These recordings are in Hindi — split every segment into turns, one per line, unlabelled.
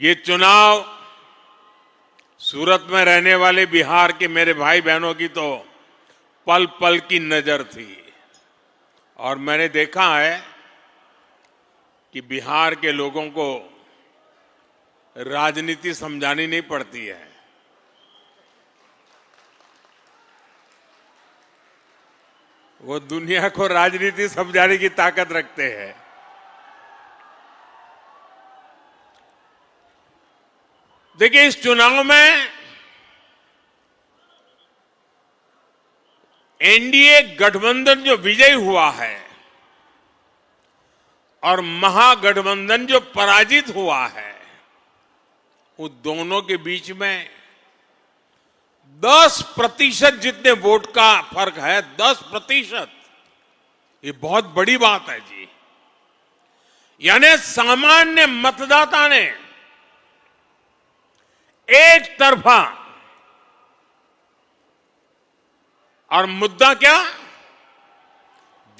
ये चुनाव सूरत में रहने वाले बिहार के मेरे भाई बहनों की तो पल पल की नजर थी और मैंने देखा है कि बिहार के लोगों को राजनीति समझानी नहीं पड़ती है। वो दुनिया को राजनीति समझाने की ताकत रखते हैं। देखिए, इस चुनाव में एनडीए गठबंधन जो विजयी हुआ है और महागठबंधन जो पराजित हुआ है, उन दोनों के बीच में 10% जितने वोट का फर्क है। 10%, ये बहुत बड़ी बात है जी। यानी सामान्य मतदाता ने एक तरफा, और मुद्दा क्या?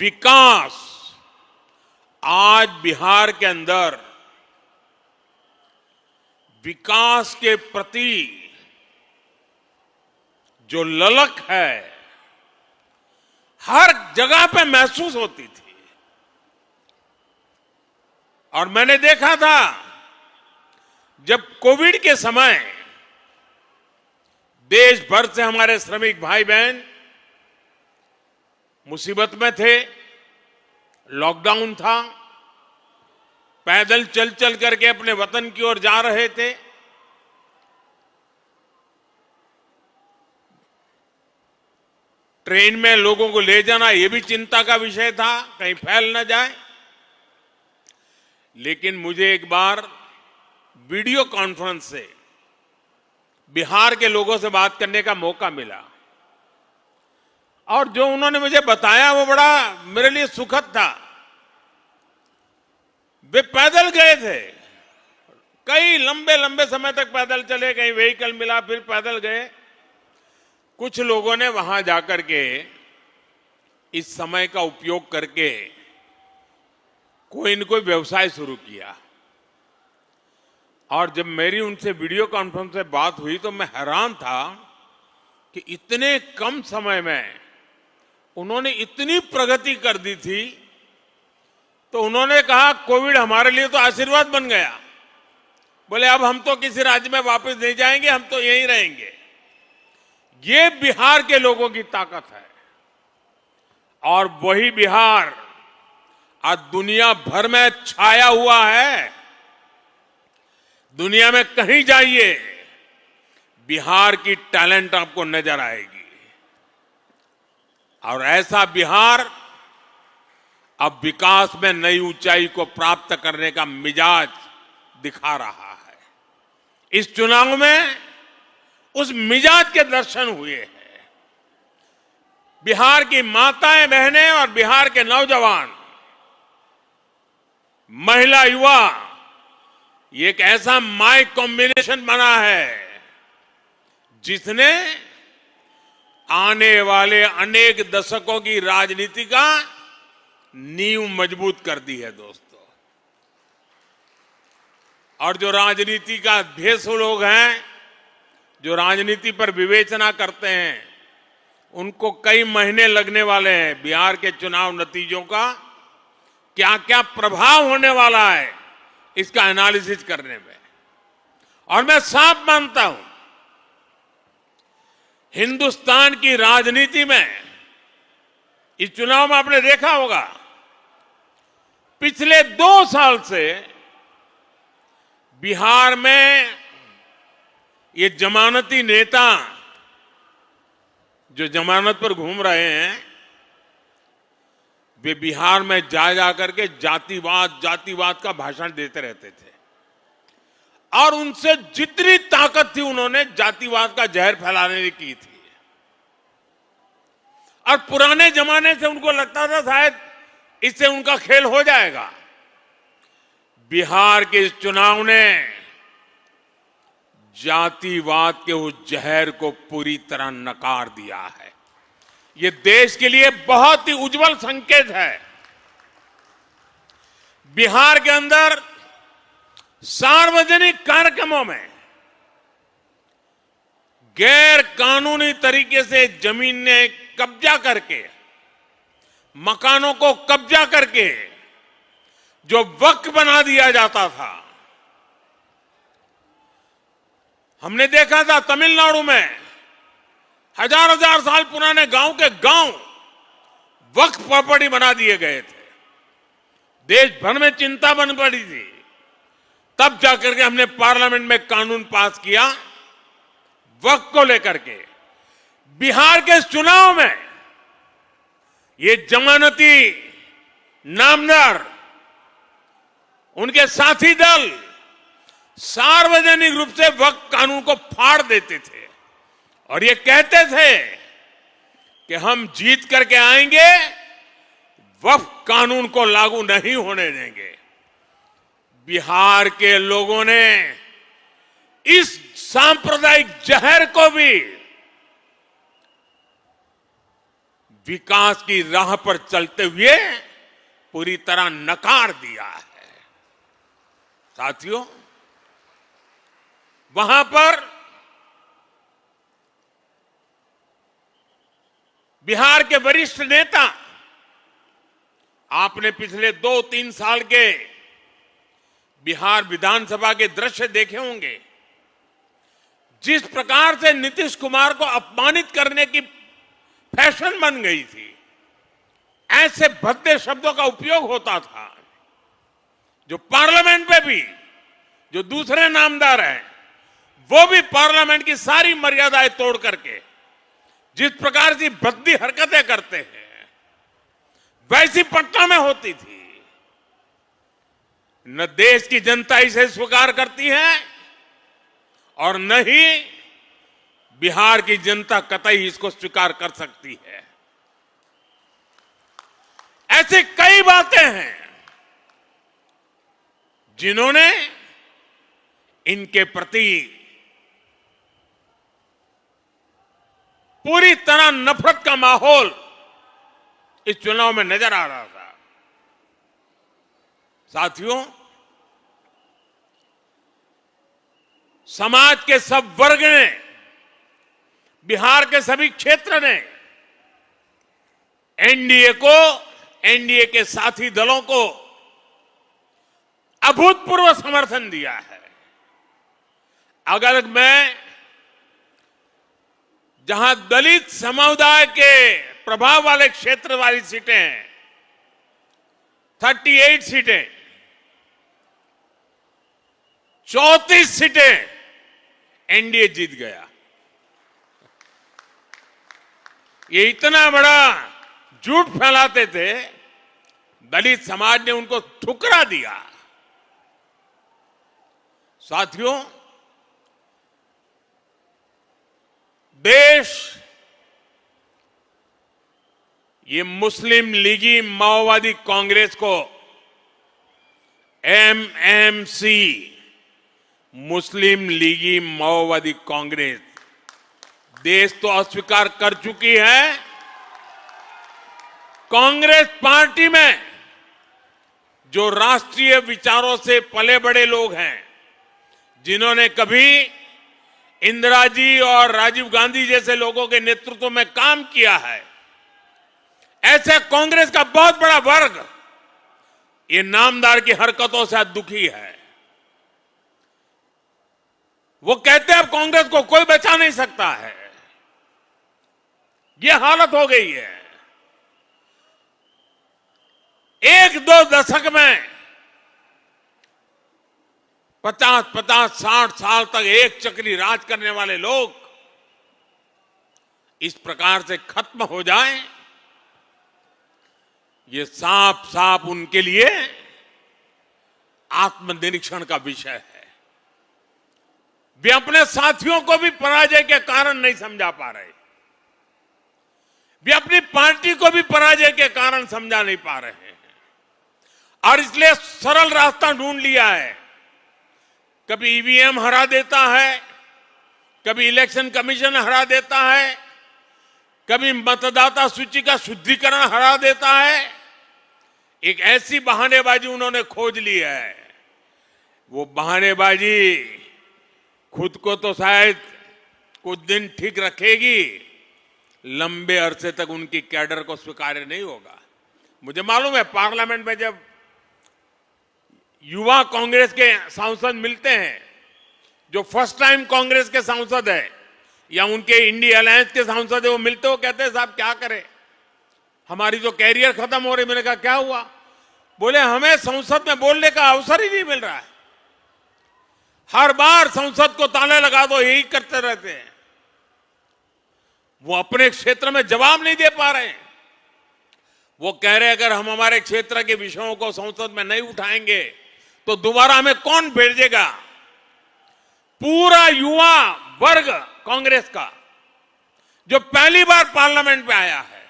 विकास। आज बिहार के अंदर विकास के प्रति जो ललक है हर जगह पे महसूस होती थी। और मैंने देखा था जब कोविड के समय देश भर से हमारे श्रमिक भाई बहन मुसीबत में थे, लॉकडाउन था, पैदल चल चल करके अपने वतन की ओर जा रहे थे। ट्रेन में लोगों को ले जाना यह भी चिंता का विषय था, कहीं फैल न जाए। लेकिन मुझे एक बार वीडियो कॉन्फ्रेंस से बिहार के लोगों से बात करने का मौका मिला और जो उन्होंने मुझे बताया वो बड़ा मेरे लिए सुखद था। वे पैदल गए थे, कई लंबे लंबे समय तक पैदल चले, कहीं व्हीकल मिला फिर पैदल गए। कुछ लोगों ने वहां जाकर के इस समय का उपयोग करके कोई न कोई व्यवसाय शुरू किया। और जब मेरी उनसे वीडियो कॉन्फ्रेंस से बात हुई तो मैं हैरान था कि इतने कम समय में उन्होंने इतनी प्रगति कर दी थी। तो उन्होंने कहा, कोविड हमारे लिए तो आशीर्वाद बन गया। बोले, अब हम तो किसी राज्य में वापस नहीं जाएंगे, हम तो यहीं रहेंगे। ये बिहार के लोगों की ताकत है। और वही बिहार आज दुनिया भर में छाया हुआ है। दुनिया में कहीं जाइए, बिहार की टैलेंट आपको नजर आएगी। और ऐसा बिहार अब विकास में नई ऊंचाई को प्राप्त करने का मिजाज दिखा रहा है। इस चुनाव में उस मिजाज के दर्शन हुए हैं। बिहार की माताएं बहनें और बिहार के नौजवान, महिला, युवा, ये एक ऐसा माई कॉम्बिनेशन बना है जिसने आने वाले अनेक दशकों की राजनीति का नींव मजबूत कर दी है दोस्तों। और जो राजनीति का भेषु लोग हैं, जो राजनीति पर विवेचना करते हैं, उनको कई महीने लगने वाले हैं बिहार के चुनाव नतीजों का क्या क्या प्रभाव होने वाला है इसका एनालिसिस करने में। और मैं साफ मानता हूं, हिंदुस्तान की राजनीति में इस चुनाव में आपने देखा होगा, पिछले 2 साल से बिहार में ये जमानती नेता जो जमानत पर घूम रहे हैं, वे बिहार में जा करके जातिवाद का भाषण देते रहते थे। और उनसे जितनी ताकत थी उन्होंने जातिवाद का जहर फैलाने की थी। और पुराने जमाने से उनको लगता था शायद इससे उनका खेल हो जाएगा। बिहार के इस चुनाव ने जातिवाद के उस जहर को पूरी तरह नकार दिया है। ये देश के लिए बहुत ही उज्जवल संकेत है। बिहार के अंदर सार्वजनिक कार्यक्रमों में गैर कानूनी तरीके से जमीन ने कब्जा करके, मकानों को कब्जा करके जो वक्फ बना दिया जाता था, हमने देखा था तमिलनाडु में हजार हजार साल पुराने गांव के गांव वक्फ प्रॉपर्टी बना दिए गए थे। देश भर में चिंता बन पड़ी थी। तब जाकर के हमने पार्लियामेंट में कानून पास किया वक्फ को लेकर के। बिहार के चुनाव में ये जमानती नामदार, उनके साथी दल सार्वजनिक रूप से वक्फ कानून को फाड़ देते थे और ये कहते थे कि हम जीत करके आएंगे, वक्फ कानून को लागू नहीं होने देंगे। बिहार के लोगों ने इस सांप्रदायिक जहर को भी विकास की राह पर चलते हुए पूरी तरह नकार दिया है। साथियों, वहां पर बिहार के वरिष्ठ नेता, आपने पिछले 2-3 साल के बिहार विधानसभा के दृश्य देखे होंगे। जिस प्रकार से नीतीश कुमार को अपमानित करने की फैशन बन गई थी, ऐसे भद्दे शब्दों का उपयोग होता था, जो पार्लियामेंट में भी जो दूसरे नामदार हैं वो भी पार्लियामेंट की सारी मर्यादाएं तोड़ करके जिस प्रकार की भद्दी हरकतें करते हैं, वैसी पटना में होती थी। न देश की जनता इसे स्वीकार करती है और न ही बिहार की जनता कतई इसको स्वीकार कर सकती है। ऐसी कई बातें हैं जिन्होंने इनके प्रति पूरी तरह नफरत का माहौल इस चुनाव में नजर आ रहा था। साथियों, समाज के सब वर्ग ने, बिहार के सभी क्षेत्र ने एनडीए को, एनडीए के साथी दलों को अभूतपूर्व समर्थन दिया है। अगर मैं जहां दलित समुदाय के प्रभाव वाले क्षेत्र वाली सीटें हैं, 38 सीटें, 34 सीटें एनडीए जीत गया। ये इतना बड़ा झूठ फैलाते थे, दलित समाज ने उनको ठुकरा दिया। साथियों, देश ये मुस्लिम लीगी माओवादी कांग्रेस को, एमएमसी, मुस्लिम लीगी माओवादी कांग्रेस, देश तो अस्वीकार कर चुकी है। कांग्रेस पार्टी में जो राष्ट्रीय विचारों से पले बड़े लोग हैं, जिन्होंने कभी इंदिरा जी और राजीव गांधी जैसे लोगों के नेतृत्व में काम किया है, ऐसे कांग्रेस का बहुत बड़ा वर्ग ये नामदार की हरकतों से दुखी है। वो कहते हैं अब कांग्रेस को कोई बचा नहीं सकता है। ये हालत हो गई है। 1-2 दशक में 50-60 साल तक एक चक्री राज करने वाले लोग इस प्रकार से खत्म हो जाएं, ये साफ साफ उनके लिए आत्मनिरीक्षण का विषय है। वे अपने साथियों को भी पराजय के कारण नहीं समझा पा रहे, वे अपनी पार्टी को भी पराजय के कारण समझा नहीं पा रहे हैं और इसलिए सरल रास्ता ढूंढ लिया है। कभी ईवीएम हरा देता है, कभी इलेक्शन कमीशन हरा देता है, कभी मतदाता सूची का शुद्धिकरण हरा देता है। एक ऐसी बहानेबाजी उन्होंने खोज ली है वो बहानेबाजी खुद को तो शायद कुछ दिन ठीक रखेगी, लंबे अरसे तक उनकी कैडर को स्वीकार्य नहीं होगा। मुझे मालूम है पार्लियामेंट में जब युवा कांग्रेस के सांसद मिलते हैं, जो फर्स्ट टाइम कांग्रेस के सांसद है या उनके इंडिया अलायंस के सांसद है, वो मिलते हो कहते हैं साहब क्या करें, हमारी तो कैरियर खत्म हो रही। मैंने कहा क्या हुआ? बोले हमें संसद में बोलने का अवसर ही नहीं मिल रहा है, हर बार संसद को ताले लगा दो, यही करते रहते हैं। वो अपने क्षेत्र में जवाब नहीं दे पा रहे हैं। वो कह रहे अगर हम हमारे क्षेत्र के विषयों को संसद में नहीं उठाएंगे तो दोबारा हमें कौन भेजेगा। पूरा युवा वर्ग कांग्रेस का जो पहली बार पार्लियामेंट में आया है,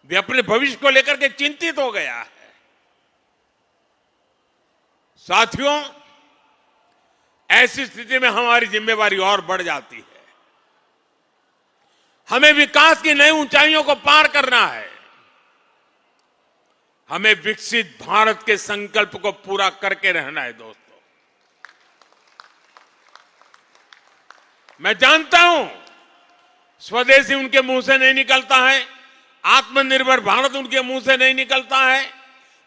वे अपने भविष्य को लेकर के चिंतित हो गया है। साथियों, ऐसी स्थिति में हमारी जिम्मेवारी और बढ़ जाती है। हमें विकास की नई ऊंचाइयों को पार करना है। हमें विकसित भारत के संकल्प को पूरा करके रहना है। दोस्तों, मैं जानता हूं स्वदेशी उनके मुंह से नहीं निकलता है, आत्मनिर्भर भारत उनके मुंह से नहीं निकलता है,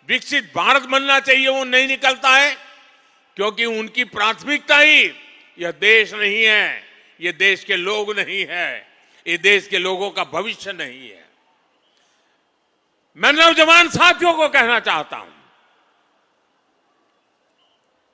विकसित भारत बनना चाहिए वो नहीं निकलता है, क्योंकि उनकी प्राथमिकता ही यह देश नहीं है, ये देश के लोग नहीं है, ये देश के लोगों का भविष्य नहीं है। मैं नौजवान साथियों को कहना चाहता हूं,